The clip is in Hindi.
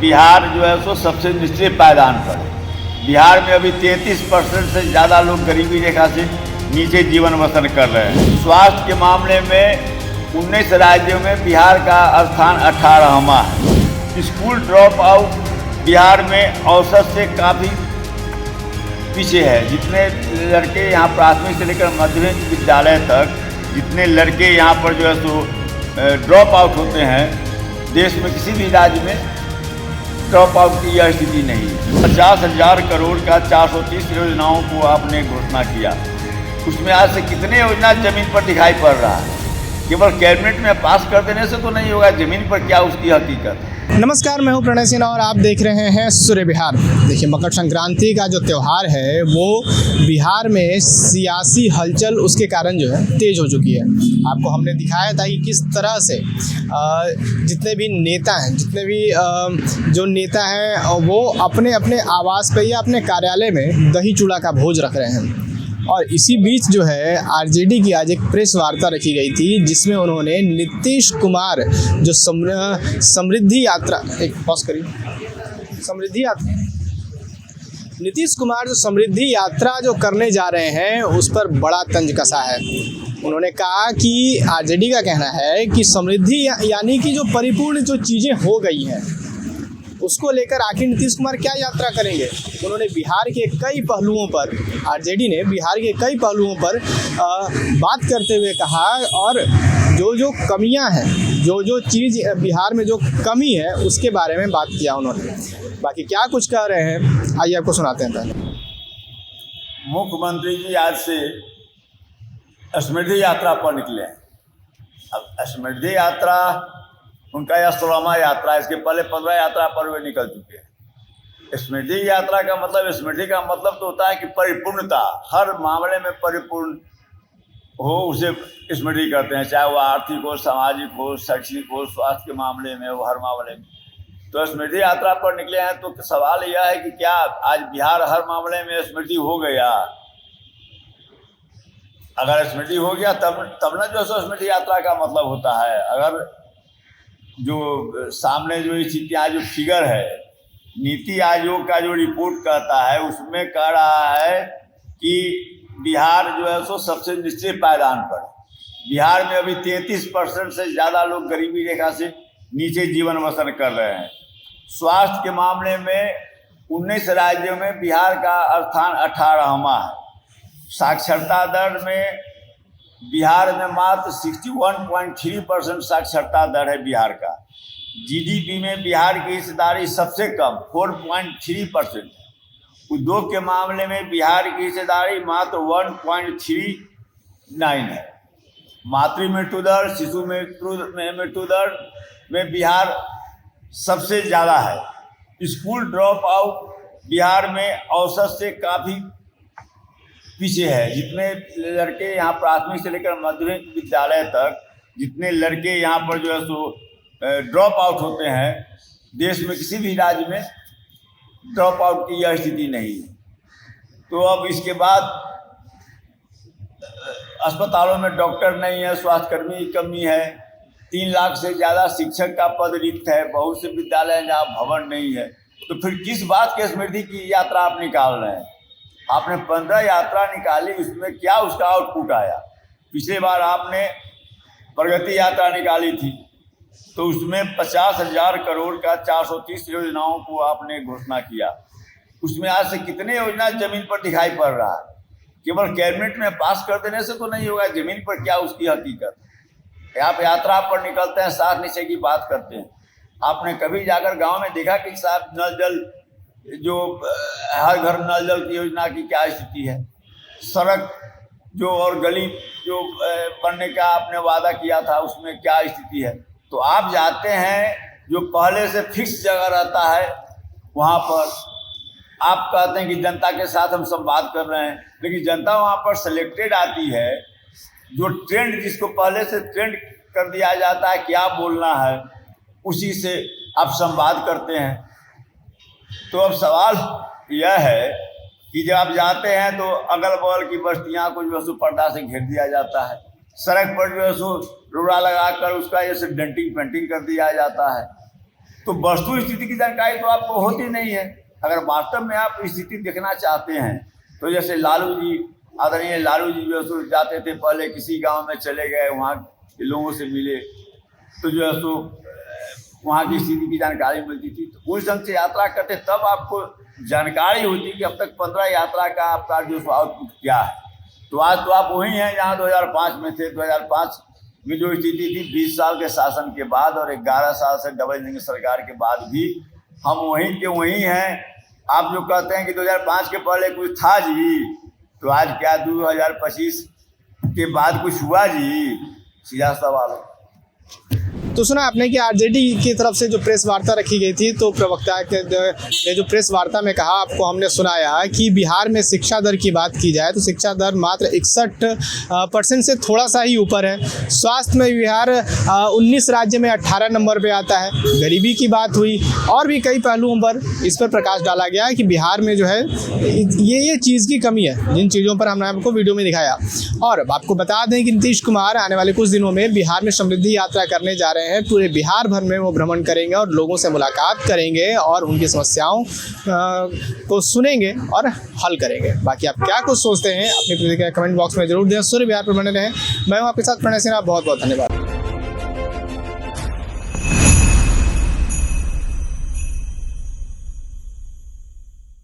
बिहार जो है सो सबसे निचले पायदान पर है। बिहार में अभी 33% से ज़्यादा लोग गरीबी रेखा से नीचे जीवन बसर कर रहे हैं। स्वास्थ्य के मामले में 19 राज्यों में बिहार का स्थान 18वां है। स्कूल ड्रॉप आउट बिहार में औसत से काफ़ी पीछे है। जितने लड़के यहाँ प्राथमिक से लेकर माध्यमिक विद्यालय तक जितने लड़के यहाँ पर जो है सो ड्रॉप आउट होते हैं, देश में किसी भी राज्य में ड्रॉप आउट की यह स्थिति नहीं है। 50,000 करोड़ का 430 योजनाओं को आपने घोषणा किया, उसमें आज से कितने योजना जमीन पर दिखाई पड़ रहा है? केवल कैबिनेट में पास कर देने से तो नहीं होगा, जमीन पर क्या उसकी हकीकत है। नमस्कार, मैं हूं प्रणय सिन्हा और आप देख रहे हैं सूर्य बिहार। देखिए, मकर संक्रांति का जो त्यौहार है वो बिहार में सियासी हलचल उसके कारण जो है तेज हो चुकी है। आपको हमने दिखाया था कि किस तरह से जितने भी नेता हैं, जो नेता हैं वो अपने अपने आवास पे या अपने कार्यालय में दही चूड़ा का भोज रख रहे हैं। और इसी बीच जो है आरजेडी की आज एक प्रेस वार्ता रखी गई थी, जिसमें उन्होंने नीतीश कुमार जो समृद्धि यात्रा नीतीश कुमार जो समृद्धि यात्रा जो करने जा रहे हैं उस पर बड़ा तंज कसा है। उन्होंने कहा कि आरजेडी का कहना है कि समृद्धि यानी कि जो परिपूर्ण जो चीज़ें हो गई हैं उसको लेकर आखिर नीतीश कुमार क्या यात्रा करेंगे। उन्होंने बिहार के कई पहलुओं पर, आरजेडी ने बिहार के कई पहलुओं पर बात करते हुए कहा और जो कमियां हैं, जो चीज़ बिहार में जो कमी है उसके बारे में बात किया उन्होंने। बाकी क्या कुछ कह रहे हैं आइए आपको सुनाते हैं। पहले मुख्यमंत्री जी आज से समृद्धि यात्रा पर निकले हैं। अब समृद्धि यात्रा उनका यह 16वां यात्रा है। इसके पहले 15 यात्रा पर वे निकल चुके हैं। समृद्धि यात्रा का मतलब, समृद्धि का मतलब तो होता है कि परिपूर्णता, हर मामले में परिपूर्ण हो उसे समृद्धि करते हैं, चाहे वह आर्थिक हो, सामाजिक हो, शैक्षणिक हो, स्वास्थ्य के मामले में हो, हर मामले में। तो समृद्धि यात्रा पर निकले हैं। तो सवाल यह है कि क्या आज बिहार हर मामले में समृद्धि हो गया? अगर समृद्धि हो गया तब न जो समृद्धि यात्रा का मतलब होता है। अगर जो सामने जो स्थितियाँ, जो फिगर है, नीति आयोग का जो रिपोर्ट कहता है उसमें कह रहा है कि बिहार जो है सो सबसे निचले पायदान पर है। बिहार में अभी 33% से ज़्यादा लोग गरीबी रेखा से नीचे जीवन बसर कर रहे हैं। स्वास्थ्य के मामले में 19 राज्यों में बिहार का स्थान 18वां है। साक्षरता दर में बिहार में मात्र 61.3% साक्षरता दर है बिहार का। जीडीपी में बिहार की हिस्सेदारी सबसे कम 4.3%। उद्योग के मामले में बिहार की हिस्सेदारी मात्र 1.39 है। मातृ मृत्यु दर, शिशु मृत्यु दर में बिहार सबसे ज़्यादा है। स्कूल ड्रॉप आउट बिहार में औसत से काफ़ी पीछे है। जितने लड़के यहाँ प्राथमिक से लेकर माध्यमिक विद्यालय तक जितने लड़के यहाँ पर जो है सो ड्रॉप आउट होते हैं, देश में किसी भी राज्य में ड्रॉप आउट की यह स्थिति नहीं है। तो अब इसके बाद अस्पतालों में डॉक्टर नहीं है, स्वास्थ्यकर्मी की कमी है, 3 लाख से ज़्यादा शिक्षक का पद रिक्त है, बहुत से विद्यालय जहाँ भवन नहीं है। तो फिर किस बात की समृद्धि की यात्रा आप निकाल रहे हैं? आपने 15 यात्रा निकाली, उसमें क्या उसका आउटपुट आया? पिछले बार आपने प्रगति यात्रा निकाली थी तो उसमें 50,000 करोड़ का 430 योजनाओं को आपने घोषणा किया, उसमें आज से कितने योजना जमीन पर दिखाई पड़ रहा है? केवल कैबिनेट में पास कर देने से तो नहीं होगा, जमीन पर क्या उसकी हकीकत है? आप यात्रा पर निकलते हैं, साथ नीचे की बात करते हैं। आपने कभी जाकर गाँव में देखा कि साहब नल जल, जो हर घर नल जल की योजना की क्या स्थिति है? सड़क जो और गली जो बनने का आपने वादा किया था उसमें क्या स्थिति है? तो आप जाते हैं, जो पहले से फिक्स जगह रहता है वहाँ पर आप कहते हैं कि जनता के साथ हम संवाद कर रहे हैं, लेकिन जनता वहाँ पर सिलेक्टेड आती है। जो ट्रेंड, जिसको पहले से ट्रेंड कर दिया जाता है क्या बोलना है, उसी से आप संवाद करते हैं। तो अब सवाल यह है कि जब आप जाते हैं तो अगल बगल की बस्तियां को जो है पर्दा से घेर दिया जाता है, सड़क पर जो है रोड़ा लगाकर उसका जैसे डेंटिंग पेंटिंग कर दिया जाता है। तो वस्तु स्थिति की जानकारी तो आपको होती नहीं है। अगर वास्तव में आप स्थिति देखना चाहते हैं तो जैसे लालू जी, आदरणीय लालू जी जो है सो जाते थे, पहले किसी गांव में चले गए, वहाँ के लोगों से मिले, तो जो है सो वहाँ की स्थिति की जानकारी मिलती थी। तो उस ढंग से यात्रा करते तब आपको जानकारी होती कि अब तक 15 यात्रा का आपका जो आउटपुट क्या है। तो आज तो आप वही हैं जहाँ 2005 में थे। 2005 में जो स्थिति थी, 20 साल के शासन के बाद और 11 साल से डबल इंजन सरकार के बाद भी हम वहीं के वहीं हैं। आप जो कहते हैं कि 2005 के पहले कुछ था जी, तो आज क्या 2025 के बाद कुछ हुआ जी? सीधा सवाल है। तो सुना आपने कि आरजेडी की तरफ से जो प्रेस वार्ता रखी गई थी, तो प्रवक्ता ने जो प्रेस वार्ता में कहा, आपको हमने सुनाया कि बिहार में शिक्षा दर की बात की जाए तो शिक्षा दर मात्र 61% से थोड़ा सा ही ऊपर है। स्वास्थ्य में बिहार 19 राज्य में 18 नंबर पे आता है। गरीबी की बात हुई और भी कई पहलुओं पर इस पर प्रकाश डाला गया कि बिहार में जो है ये चीज़ की कमी है, जिन चीज़ों पर हमने आपको वीडियो में दिखाया। और आपको बता दें कि नीतीश कुमार आने वाले कुछ दिनों में बिहार में समृद्धि यात्रा करने जा रहे हैं। पूरे बिहार भर में वो भ्रमण करेंगे और लोगों से मुलाकात करेंगे और उनकी समस्याओं को सुनेंगे और हल करेंगे। बाकी आप क्या कुछ सोचते हैं अपनी प्रतिक्रिया कमेंट बॉक्स में जरूर दें। सूर्य बिहार पर बने रहें। मैं हूं आपके साथ प्रणय सिन्हा। बहुत बहुत धन्यवाद।